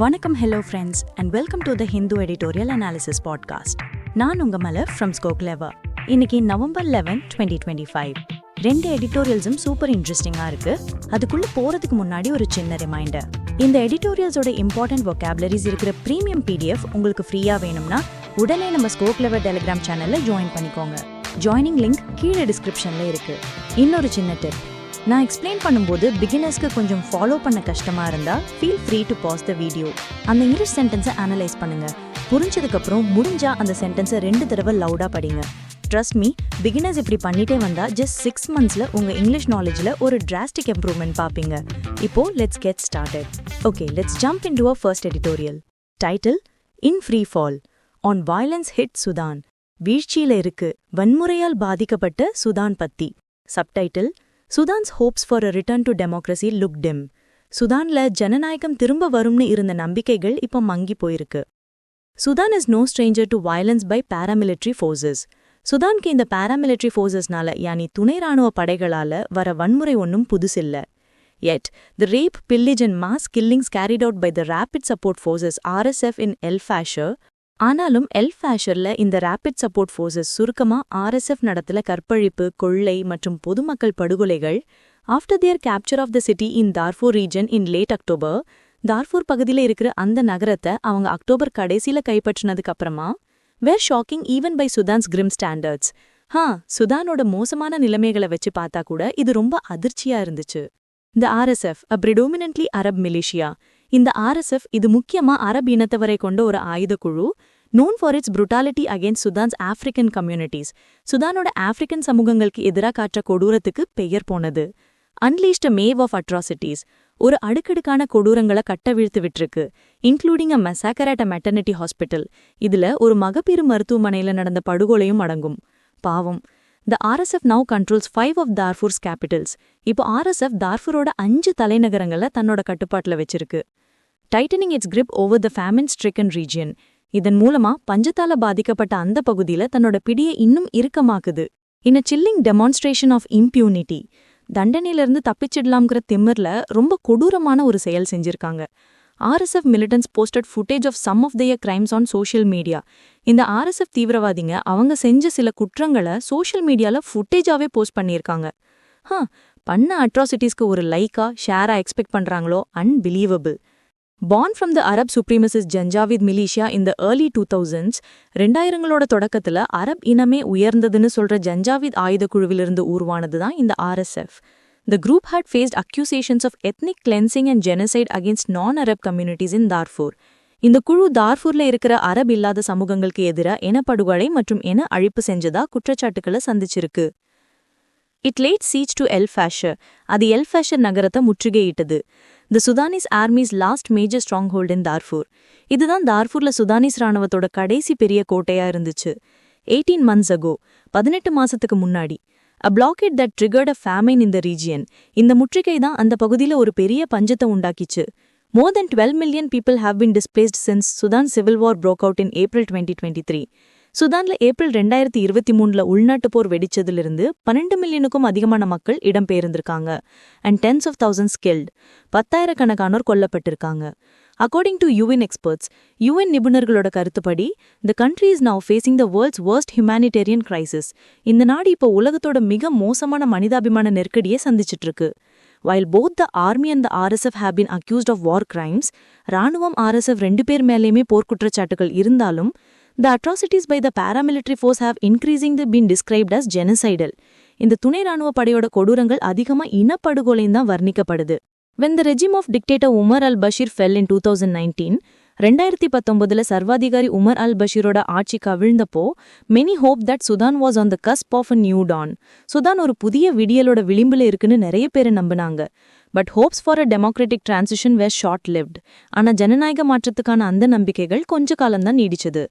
வணக்கம், hello friends and welcome to the Hindu Editorial Analysis podcast. நான் உங்க மலர் from Clerk. இன்னைக்கு நவம்பர் 11, 2025. ரெண்டு எடிட்டோரியல்ஸும் சூப்பர் இன்ட்ரெஸ்டிங்கா இருக்கு. அதுக்குள்ள போறதுக்கு முன்னாடி ஒரு சின்ன ரிமைண்டர். இந்த எடிட்டோரியல்ஸோட இம்பார்ட்டன்ட் vocabularies இருக்கிற பிரீமியம் PDF உங்களுக்கு ஃப்ரீயா வேணும்னா உடனே நம்ம Clerk டெலிகிராம் சேனல்ல ஜாயின் பண்ணிக்கோங்க. ஜாயினிங் லிங்க் கீழே டிஸ்கிரிப்ஷன்ல இருக்கு. இன்னொரு சின்ன டிப், நான் எக்ஸ்பிளைன் பண்ணும்போது பிகினர்ஸ்க்கு கொஞ்சம் ஃபாலோ பண்ண கஷ்டமா இருந்தா feel free to pause the video. அந்த இங்கிலீஷ் சென்டென்ஸை அனலைஸ் பண்ணுங்க. புரிஞ்சதுக்கப்புறம் முடிஞ்சா அந்த சென்டென்ஸை 2 தடவை லவுடா படிங்க. ட்ரஸ்ட் மீ, பிகினர்ஸ் இப்படி பண்ணிட்டே வந்தா ஜஸ்ட் 6 monthsல உங்க இங்கிலீஷ் நாலேஜ்ல ஒரு டிராஸ்டிக் இம்ப்ரூவ்மெண்ட் பார்ப்பீங்க. இப்போ let's get started. Okay, let's jump into our first editorial. Title: in free fall, on violence hit Sudan. வீழ்ச்சியில இருக்கு, வன்முறையால் பாதிக்கப்பட்ட சுதான் பத்தி. Subtitle: Sudan's hopes for a return to democracy look dim. சுதான்ல ஜனநாயகம் திரும்ப வரும்னு இருந்த நம்பிக்கைகள் இப்போ மங்கி போயிருக்கு. Sudan is no stranger to violence by paramilitary forces. சுதான்க்கு இந்த பாராமிலிட்டரி ஃபோர்ஸஸ்னால, யானி துணை ராணுவ படைகளால வர வன்முறை ஒன்றும் புதுசில்ல. Yet, the rape, pillage and mass killings carried out by the Rapid Support Forces RSF in El Fasher. ஆனாலும் எல் ஃபேஷர்ல இந்த ரேபிட் சப்போர்ட் ஃபோர்ஸஸ் சுருக்கமா RSF நடத்தல கற்பழிப்பு, கொள்ளை மற்றும் பொதுமக்கள் படுகொலைகள். After their capture of the city in Darfur region in late October, தார்ஃபூர் பகுதியில் இருக்கிற அந்த நகரத்தை அவங்க அக்டோபர் கடைசியில கைப்பற்றினதுக்கு அப்புறமா were shocking even by Sudan's grim standards. சுதானோட மோசமான நிலைமைகளை வச்சு பார்த்தா கூட இது ரொம்ப அதிர்ச்சியா இருந்துச்சு. இந்த RSF, a predominantly Arab militia. இந்த RSF இது முக்கியமா அரபு இனத்தவரை கொண்ட ஒரு ஆயுத குழு, known for its brutality against Sudan's African communities. சுதானோட ஆப்பிரிக்கன் சமூகங்களுக்கு எதிராக காற்ற கொடூரத்துக்கு பெயர் போனது. Unleashed a wave of atrocities. ஒரு அடுக்கடுக்கான கொடூரங்களை கட்டவிழ்த்து விட்டுருக்கு, including a massacre at a maternity hospital. இதுல ஒரு மகப்பேறு மருத்துவமனையில நடந்த படுகொலையும் அடங்கும். பாவம். The RSF now controls 5 of Darfur's capitals. இப்போ RSF தார்ஃபூரோட 5 தலைநகரங்களை தன்னோட கட்டுப்பாட்டுல வச்சிருக்கு. tightening its grip over the famine-stricken region. இதன் மூலமா பஞ்சத்தால பாதிக்கப்பட்ட அந்த பகுதியில தன்னோட பிடியை இன்னும் இறுக்கமாக்குது. In a chilling demonstration of impunity. தண்டனையிலிருந்து தப்பிச்சிடலாம்ங்கிற திமிர்ல ரொம்ப கொடூரமான ஒரு செயல் செஞ்சிருக்காங்க. RSF militants posted footage of some of their crimes on social media. இந்த RSF தீவிரவாதிங்க அவங்க செஞ்ச சில குற்றங்களை சோஷியல் மீடியால ஃபுட்டேஜாவே போஸ்ட் பண்ணியிருக்காங்க. பண்ண அட்ராசிட்டிஸ்க்கு ஒரு லைக்கா ஷேரா எக்ஸ்பெக்ட் பண்றாங்களோ, unbelievable. Born from the Arab supremacist Janjaweed militia in the early 2000s, 2000களோட தொடக்கத்துல அரப் இனமே உயர்ந்ததுன்னு சொல்ற ஜஞ்சாவீத் ஆயுத குழுவிலிருந்து உருவானதுதான் இந்த RSF. The group had faced accusations of ethnic cleansing and genocide against non-Arab communities in Darfur. இந்த குழு தார்ஃபூர்ல இருக்கிற அரபு இல்லாத சமூகங்களுக்கு எதிராக இனப்படுகொலை மற்றும் இன அழிப்பு செஞ்சதா குற்றச்சாட்டுக்களை சந்திச்சிருக்கு. It laid siege to El Fasher. அது எல் ஃபேஷர் நகரத்தை முற்றுகையிட்டது. The Sudanese Army's last major stronghold in Darfur. இதுதான் தார்ஃபூர்ல சுதானிஸ் ராணுவத்தோட கடைசி பெரிய கோட்டையா இருந்துச்சு. 18 months ago, 18 மாசத்துக்கு முன்னாடி. A blockade that triggered a famine in the region. இந்த முற்றுகை தான் அந்த பகுதியில ஒரு பெரிய பஞ்சத்தை உண்டாக்கிச்சு. More than 12 million people have been displaced since Sudan's civil war broke out in April 2023. சுதான்ல April 2023ல உள்நாட்டு போர் வெடிச்சதிலிருந்து 12 மில்லியனுக்கும் அதிகமான மக்கள் இடம்பெயர்ந்திருக்காங்க. And tens of thousands killed. 10,000 கணக்கானோர் கொல்லப்பட்டிருக்காங்க. According to UN experts, UN நிபுணர்களோட கருத்துப்படி, the country is now facing the world's worst humanitarian crisis. இந்த நாடு இப்போ உலகத்தோட மிக மோசமான மனிதாபிமான நெருக்கடியை சந்திச்சிட்டு இருக்கு. While both the army and the RSF have been accused of war crimes, ராணுவம் RSF 2 பேர் மேலேயுமே போர்க்குற்றச்சாட்டுகள் இருந்தாலும், the atrocities by the paramilitary force have increasingly been described as genocidal. இந்த துணை ராணுவ படையோட கொடூரங்கள் அதிகமா இனப்படுகொலைன்னு தான் வர்ணிக்கப்படுது. When the regime of dictator Umar al-Bashir fell in 2019, 2019ல சர்வாதிகாரி Umar அல்-பஷீரோட ஆட்சி கவிழ்ந்தப்போ, many hoped that Sudan was on the cusp of a new dawn. Sudhan ஒரு புதிய விடியலோட விளிம்புல இருக்குன்னு நிறைய பேர் நம்பினாங்க. But hopes for a democratic transition were short-lived. ஆனா ஜனநாயக மாற்றத்துக்கான அந்த நம்பிக்கைகள் கொஞ்ச காலம்தான் நீடிச்சது.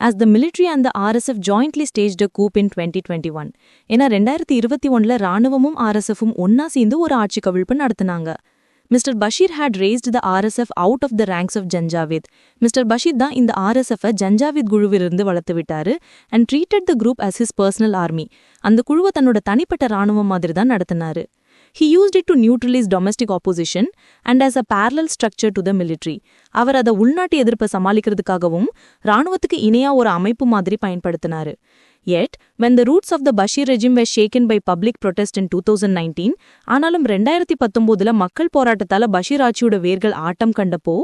As the military and the RSF jointly staged a coup in 2021. ஏன்னா 2021ல ராணுவமும் RSFும் ஒன்னா சேர்ந்து ஒரு ஆட்சி கவிழ்ப்பு நடத்தினாங்க. Mr. Bashir had raised the RSF out of the ranks of Janjaweed. Mr. Bashir தான் இந்த RSF-ஐ ஜஞ்சாவீத் குழுவிலிருந்து வளர்த்து விட்டாரு and treated the group as his personal army. அந்த குழுவை தன்னோட தனிப்பட்ட ராணுவம் மாதிரி தான் நடத்தினாரு. He used it to neutralize domestic opposition and as a parallel structure to the military. அவர் அதை உள்நாட்டு எதிர்ப்பை சமாளிக்கிறதுக்காகவும் ராணுவத்துக்கு இணையா ஒரு அமைப்பு மாதிரி பயன்படுத்தினாரு. Yet, when the roots of the Bashir regime were shaken by public protest in 2019, ஆனாலும் 2019 மக்கள் போராட்டத்தால பஷீர் ஆட்சியோட வேர்கள் ஆட்டம் கண்டப்போ,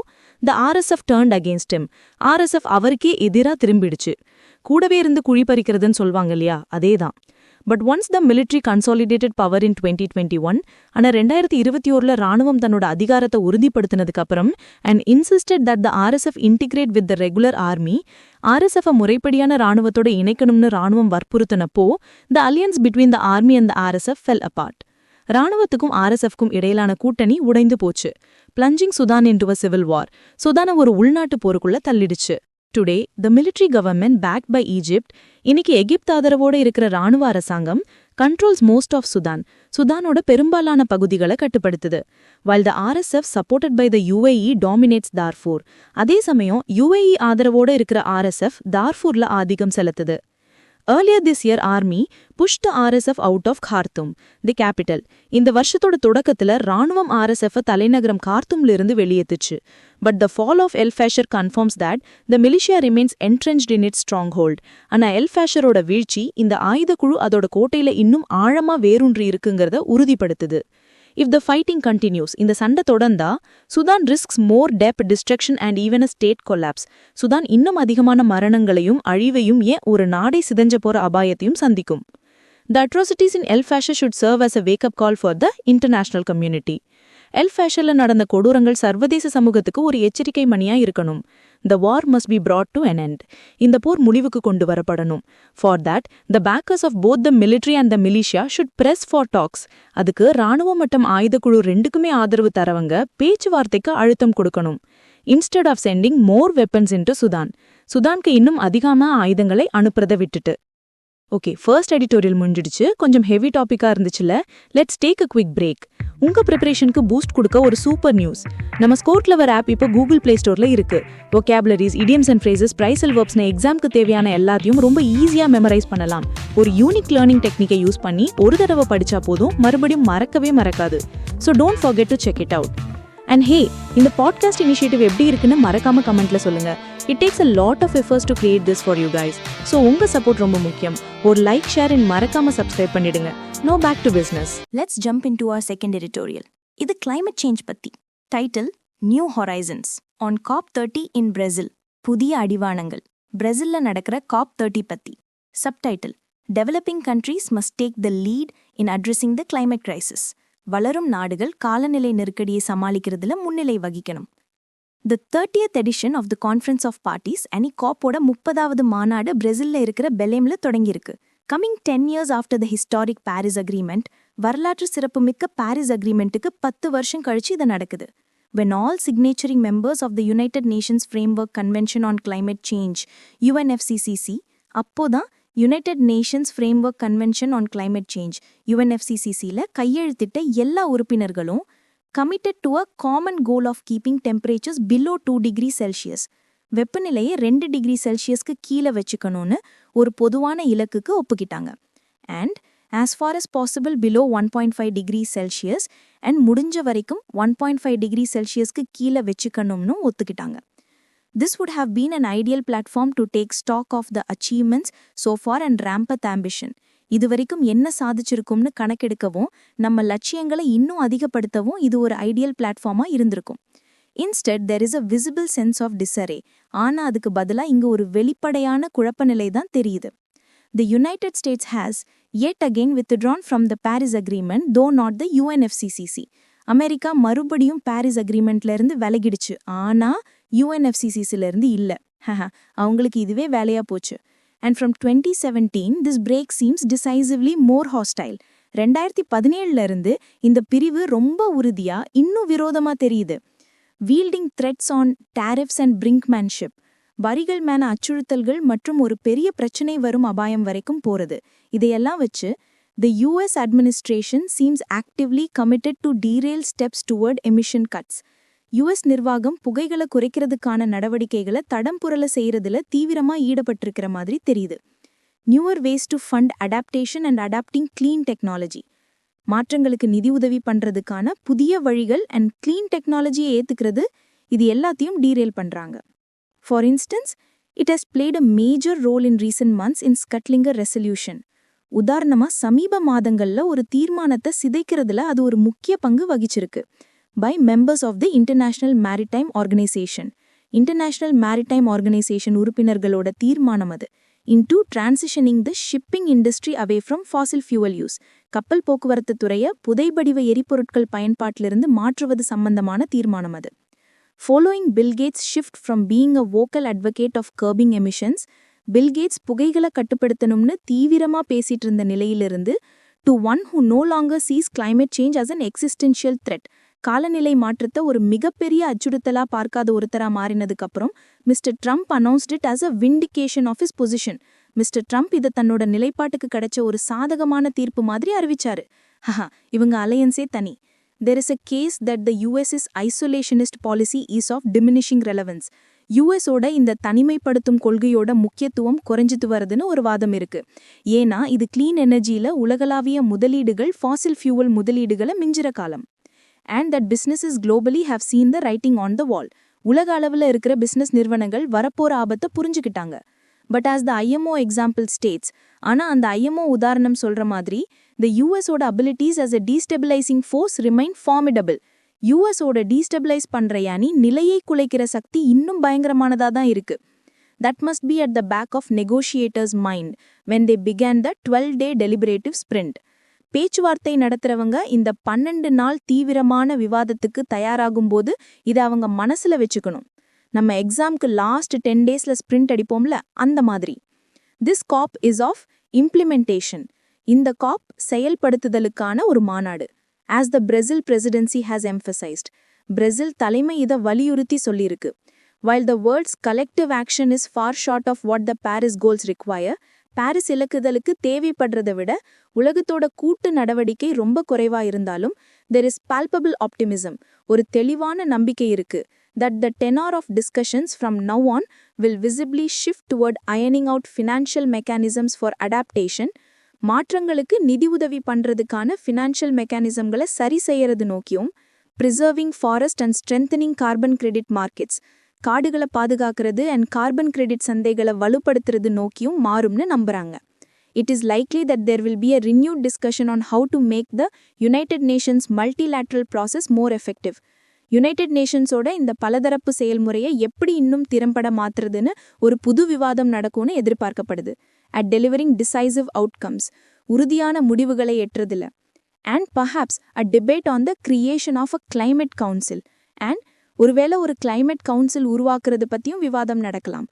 the RSF turned against him. RSF அவருக்கே எதிரா திரும்பிடுச்சு. கூடவே இருந்து குழி பறிக்கிறதுன்னு சொல்வாங்க இல்லையா, அதேதான். But once the military consolidated power in 2021, ஆனா 2021 ராணுவம் தன்னோட அதிகாரத்தை உறுதிப்படுத்தினதுக்கு அப்புறம் and insisted that the RSF integrate with the regular army, RSF முறைப்படியான ராணுவத்தோட இணைக்கணும்னு ராணுவம் வற்புறுத்தினப்போ, the alliance between the army and the RSF fell apart. ராணுவத்துக்கும் RSFக்கும் இடையிலான கூட்டணி உடைந்து போச்சு. plunging Sudan into a civil war. சுதானை ஒரு உள்நாட்டு போருக்குள்ள தள்ளிடுச்சு. Today, the military government backed by Egypt, இன்னைக்கு எகிப்து ஆதரவோட இருக்கிற ராணுவ அரசாங்கம் controls most of Sudan. சுதானோட பெரும்பாலான பகுதிகளை கட்டுப்படுத்துது. While the RSF supported by the UAE dominates Darfur. அதே சமயம் UAE ஆதரவோட இருக்கிற RSF Darfurல ஆதிக்கம் செலுத்துது. Earlier this year, Army pushed the RSF out of Khartoum, the capital. இந்த வருஷத்தோட தொடக்கத்துல ராணுவம் RSF தலைநகரம் கார்த்தூம்ல இருந்து வெளியேத்துச்சு. But the fall of El Fasher confirms that the militia remains entrenched in its stronghold. ஆனா El Fasherோட வீழ்ச்சி இந்த ஆயுத குழு அதோட கோட்டையில இன்னும் ஆழமா வேரூன்றி இருக்குங்கிறத உறுதிப்படுத்துது. If the fighting continues, இந்த சண்டை தொடர்ந்தா, Sudan risks more death, destruction and even a state collapse. Sudhan இன்னும் அதிகமான மரணங்களையும் அழிவையும் ஏன் ஒரு நாடே சிதைஞ்ச போற அபாயத்தையும் சந்திக்கும். The atrocities in El Fasher should serve as a wake-up call for the international community. El Fasherல நடந்த கொடூரங்கள் சர்வதேச சமூகத்துக்கு ஒரு எச்சரிக்கை மணியா இருக்கணும். The war must be brought to an end. இந்த போர் முடிவுக்கு கொண்டு வரப்படணும். For that, the backers of both the military and the militia should press for talks. அதுக்கு ராணுவம் மற்றும் ஆயுதக்குழு ரெண்டுக்குமே ஆதரவு தரவங்க பேச்சுவார்த்தைக்கு அழுத்தம் கொடுக்கணும். Instead of sending more weapons into Sudan. சுதானுக்கு இன்னும் அதிகமா ஆயுதங்களை அனுப்புறதை விட்டுட்டு. ஓகே, ஃபர்ஸ்ட் எடிட்டோரியல் முடிஞ்சிடுச்சு. கொஞ்சம் ஹெவி டாபிக்கா இருந்துச்சுல. Let's take a quick break. உங்க ப்ரிப்பரேஷனுக்கு பூஸ்ட் கொடுக்க ஒரு சூப்பர் நியூஸ். நம்ம ஸ்கோர் கிளவர் ஆப் இப்போ கூகுள் பிளே ஸ்டோர்ல இருக்கு. vocabularies, idioms and phrases, phrasal verbsன எக்ஸாம்க்கு தேவையான எல்லாத்தையும் ரொம்ப ஈஸியா மெமரைஸ் பண்ணலாம். ஒரு யூனிக் லேர்னிங் டெக்னிக்கை யூஸ் பண்ணி ஒரு தடவை படிச்சா போதும், மறுபடியும் மறக்கவே மறக்காது. So don't forget to check it out. And hey, இந்த பாட்காஸ்ட் இனிஷியேட்டிவ் எப்படி இருக்குன்னு மறக்காம கமெண்ட்ல சொல்லுங்க. It takes a lot of efforts to create this for you guys. So உங்க சப்போர்ட் ரொம்ப முக்கியம். ஒரு லைக், ஷேர் and மறக்காம சப்ஸ்கிரைப் பண்ணிடுங்க. Now back to business. Let's jump into our second editorial. இது climate change பத்தி. Title: New Horizons on COP30 in Brazil. புதிய அடிவானங்கள். பிரேசில்ல நடக்கிற COP30 பத்தி. Subtitle: Developing countries must take the lead in addressing the climate crisis. வளரும் நாடுகள் காலநிலை நெருக்கடியை சமாளிக்கிறதுல முன்னிலை வகிக்கணும். The 30th edition of the Conference of Parties அனி COP-ஓட 30வது மாநாடு பிரேசில்ல இருக்கிற பெலேம்ல தொடங்கியிருக்கு. Coming 10 years after the historic Paris Agreement, வரலாற்று சிறப்புமிக்க பாரிஸ் அக்ரிமெண்ட்டுக்கு 10 வருஷம் கழிச்சு இது நடக்குது. When all signatory members of the United Nations Framework Convention on Climate Change, UNFCCC, அப்போதான் United Nations Framework Convention on Climate Change, UNFCCCல கையெழுத்திட்ட எல்லா உறுப்பினர்களும் committed to a common goal of keeping temperatures below 2 degrees Celsius. வெப்பநிலையை 2 degree செல்சியஸ்க்கு கீழே வச்சுக்கணும்னு ஒரு பொதுவான இலக்குக்கு ஒப்புக்கிட்டாங்க. And as far as possible below 1.5 degrees Celsius and முடிஞ்ச வரைக்கும் 1.5 degrees Celsiusக்கு கீழே வச்சுக்கணும்னு ஒத்துக்கிட்டாங்க. This would have been an ideal platform to take stock of the achievements so far and ramp up ambition. இதுவரைக்கும் என்ன சாதிச்சிருக்கும்னு கணக்கெடுக்கவும் நம்ம லட்சியங்களை இன்னும் அதிகப்படுத்தவும் இது ஒரு ஐடியல் பிளாட்ஃபார்மா இருந்திருக்கும். Instead, there is a visible sense of disarray. ஆனா அதுக்கு பதிலா இங்க ஒரு வெளிப்படையான குழப்பநிலை தான் தெரியுது. The United States has yet again withdrawn from the Paris Agreement, though not the UNFCCC. America மறுபடியும் பாரிஸ் அக்ரிமெண்ட்ல இருந்து விலகிடுச்சு, ஆனா UNFCCCல இருந்து இல்ல. அவங்களுக்கு இதுவே வேலையா போச்சு. And from 2017, this break seems decisively more hostile. 2017ல இருந்து இந்த பிரிவு ரொம்ப உறுதியா இன்னும் விரோதமா தெரியுது. Wielding threats on tariffs and brinkmanship. வரிகள் மேன அச்சுறுத்தல்கள் மற்றும் ஒரு பெரிய பிரச்சனை வரும் அபாயம் வரைக்கும் போறது. இதையெல்லாம் வச்சு the US administration seems actively committed to derail steps toward emission cuts. US நிர்வாகம் புகைகளை குறைக்கிறதுக்கான நடவடிக்கைகளை தடம்புரல செய்யறதுல தீவிரமா ஈடுபட்டிருக்கிற மாதிரி தெரியுது. Newer ways to fund adaptation and adapting clean technology. மாற்றங்களுக்கு நிதி உதவி பண்றதுக்கான புதிய வழிகள் அண்ட் கிளீன் டெக்னாலஜியை ஏத்துக்கிறது, இது எல்லாத்தையும் டீரெயில் பண்றாங்க. For instance, it has played a major role in recent months in scuttling a resolution. உதாரணமா சமீப மாதங்கள்ல ஒரு தீர்மானத்தை சிதைக்கிறதுல அது ஒரு முக்கிய பங்கு வகிச்சிருக்கு. By members of the International Maritime Organisation. International Maritime Organisation உறுப்பினர்களோட தீர்மானம் அது. into transitioning the shipping industry away from fossil fuel use. கப்பல் போக்குவரத்து துறையை புதைபடிவ எரிபொருட்கள் பயன்பாட்டிலிருந்து மாற்றுவது சம்பந்தமான தீர்மானம் அது. Following Bill Gates' shift from being a vocal advocate of curbing emissions, Bill Gates புகைகளை கட்டுப்படுத்தணும்னு தீவிரமா பேசிட்டு இருந்த நிலையிலிருந்து to one who no longer sees climate change as an existential threat. காலநிலை மாற்றத்தை ஒரு மிகப்பெரிய அச்சுறுத்தலா பார்க்காத ஒருத்தரா மாறினதுக்கு அப்புறம் mister Trump announced it as a vindication of his position. Mister Trump இதை தன்னோட நிலைப்பாட்டுக்கு கிடைச்ச ஒரு சாதகமான தீர்ப்பு மாதிரி அறிவிச்சாரு. இவங்க அலையன்ஸே தனி. There is a case that the US's isolationist policy is of diminishing relevance. யுஎஸோட இந்த தனிமைப்படுத்தும் கொள்கையோட முக்கியத்துவம் குறைஞ்சிட்டு வருதுன்னு ஒரு வாதம் இருக்கு. ஏன்னா இது கிளீன் எனர்ஜியில உலகளாவிய முதலீடுகள் ஃபாசில் ஃபியூவல் முதலீடுகளை மிஞ்சிற காலம். And that businesses globally have seen the writing on the wall. உலக அளவில் இருக்கிற பிசினஸ் நிறுவனங்கள் வரப்போற ஆபத்தை புரிஞ்சுக்கிட்டாங்க. But as the IMO example states, ஆனா அந்த IMO உதாரணம் சொல்ற மாதிரி the USோட abilities as a destabilizing force remain formidable. USோட destabilize பண்ற யானி நிலையை குலைக்கிற சக்தி இன்னும் பயங்கரமானதா தான் இருக்கு. That must be at the back of negotiators' mind when they began the 12-day deliberative sprint. பேச்சுவார்த்தை நடத்துறவங்க இந்த 12 நாள் தீவிரமான விவாதத்துக்கு தயாராகும்போது இதை அவங்க மனசுல வச்சுக்கணும். நம்ம எக்ஸாம்க்கு லாஸ்ட் 10 டேஸ்ல ஸ்பிரிண்ட் அடிப்போம்ல, அந்த மாதிரி. This COP is of implementation. இந்த காப் செயல்படுத்துதலுக்கான ஒரு மாநாடு. As the Brazil presidency has emphasised. Brazil தலைமை இதை வலியுறுத்தி சொல்லியிருக்கு. While the world's collective action is far short of what the Paris goals require, Paris இலக்குதலுக்கு தேவைப்படுறதை விட உலகத்தோட கூட்டு நடவடிக்கை ரொம்ப குறைவா இருந்தாலும் there is palpable optimism, ஒரு தெளிவான நம்பிக்கை இருக்கு that the tenor of discussions from now on will visibly shift toward ironing out financial mechanisms for adaptation. மாற்றங்களுக்கு நிதி உதவி பண்றதுக்கான ஃபினான்ஷியல் மெக்கானிசம்களை சரி செய்யறது நோக்கியும் preserving forest and strengthening carbon credit markets, காடுகளை பாதுகாக்கிறது அண்ட் கார்பன் கிரெடிட் சந்தைகளை வலுப்படுத்துறது நோக்கியும் மாறும்னு நம்புறாங்க. It is likely that there will be a renewed discussion on how to make the United Nations multilateral process more effective. United நேஷன்ஸோட இந்த பலதரப்பு செயல்முறையை எப்படி இன்னும் திறம்பட மாற்றுறதுன்னு ஒரு புது விவாதம் நடக்கும்னு எதிர்பார்க்கப்படுது. At delivering decisive outcomes, உறுதியான முடிவுகளை எட்டுறதில்ல. And perhaps a debate on the creation of a climate council. And ஒருவேளை ஒரு கிளைமேட் கவுன்சில் உருவாக்குறது பத்தியும் விவாதம் நடக்கலாம்.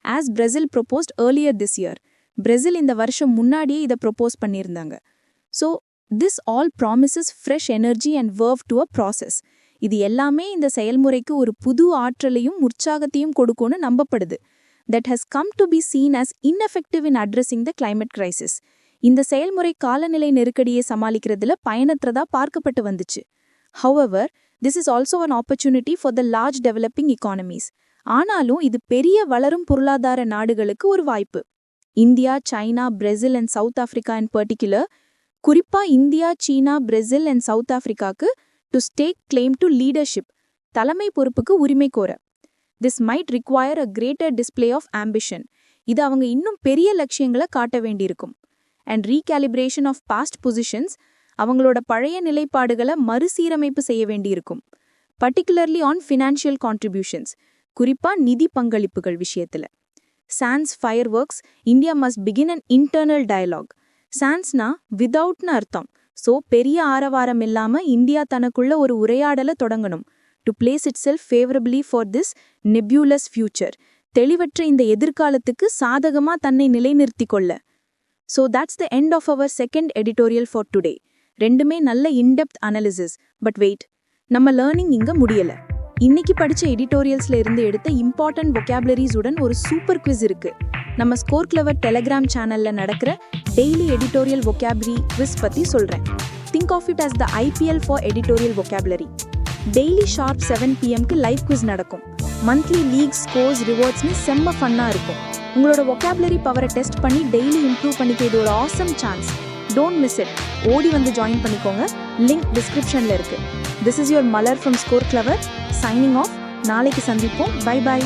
As Brazil proposed earlier this year. Brazil இந்த வருஷம் முன்னாடியே இதை ப்ரொபோஸ் பண்ணியிருந்தாங்க. So this all promises fresh energy and verve to a process. இது எல்லாமே இந்த செயல்முறைக்கு ஒரு புது ஆற்றலையும் உற்சாகத்தையும் கொடுக்கும்னு நம்பப்படுது. That has come to be seen as ineffective in addressing the climate crisis. இந்த செயல்முறை காலநிலை நெருக்கடியை சமாளிக்கிறதுல பயனற்றதா பார்க்கப்பட்டு வந்துச்சு. However, this is also an opportunity for the large developing economies. ஆனாலும் இது பெரிய வளரும் பொருளாதார நாடுகளுக்கு ஒரு வாய்ப்பு. India, China, Brazil and South Africa in particular, குறிப்பா இந்தியா, சீனா, பிரேசில் அண்ட் சவுத் ஆப்பிரிக்காக்கு to stake claim to leadership, தலைமை பொறுப்புக்கு உரிமை கோர. This might require a greater display of ambition. இது அவங்க இன்னும் பெரிய லட்சியங்களை காட்ட வேண்டியிருக்கும். And recalibration of past positions, அவங்களோட பழைய நிலைப்பாடுகளை மறுசீரமைப்பு செய்ய வேண்டியிருக்கும். பர்டிகுலர்லி ஆன் ஃபினான்ஷியல் கான்ட்ரிபியூஷன்ஸ், குறிப்பா நிதி பங்களிப்புகள் விஷயத்துல. Sans fire works, India must begin an internal dialogue. சான்ஸ்னா விதவுட்னு அர்த்தம். ஸோ பெரிய ஆரவாரம் இல்லாம இந்தியா தனக்குள்ள ஒரு உரையாடலை தொடங்கணும். To place itself favourably for this nebulous future. தெளிவற்ற இந்த எதிர்காலத்துக்கு சாதகமா தன்னை நிலைநிறுத்தி கொள்ள. So that's the end of our second editorial for today. ரெண்டுமே நல்ல இன்டெப்த் அனாலிசிஸ். பட் வெயிட், நம்ம லேர்னிங் இங்க முடியல. இன்னைக்கு படிச்ச எடிட்டோரியல்ஸ்ல இருந்து எடுத்த இம்பார்ட்டன்ட் vocabularies உடன் ஒரு சூப்பர் குவிஸ் இருக்கு. நம்ம ஸ்கோர் கிளவர் டெலிகிராம் சேனல்ல நடக்கிற டெய்லி எடிட்டோரியல் vocabulary குவிஸ் பத்தி சொல்றேன். Think of it as the IPL for editorial vocabulary. Daily sharp 7 PM live quiz நடக்கும். மந்த்லி லீக் ஸ்கோர்ஸ் ரிவார்ட்ஸ்னு செம்ம ஃபன்னா இருக்கும். உங்களோட vocabulary பவரை டெஸ்ட் பண்ணி டெய்லி இம்ப்ரூவ் பண்ணிக்க இது ஒரு awesome chance. Don't miss it. ஓடி வந்து ஜாயின் பண்ணிக்கோங்க. லிங்க் டிஸ்கிரிப்ஷனில் இருக்கு. This is your Malar from Score Clever signing off. நாளைக்கு சந்திப்போம். Bye by.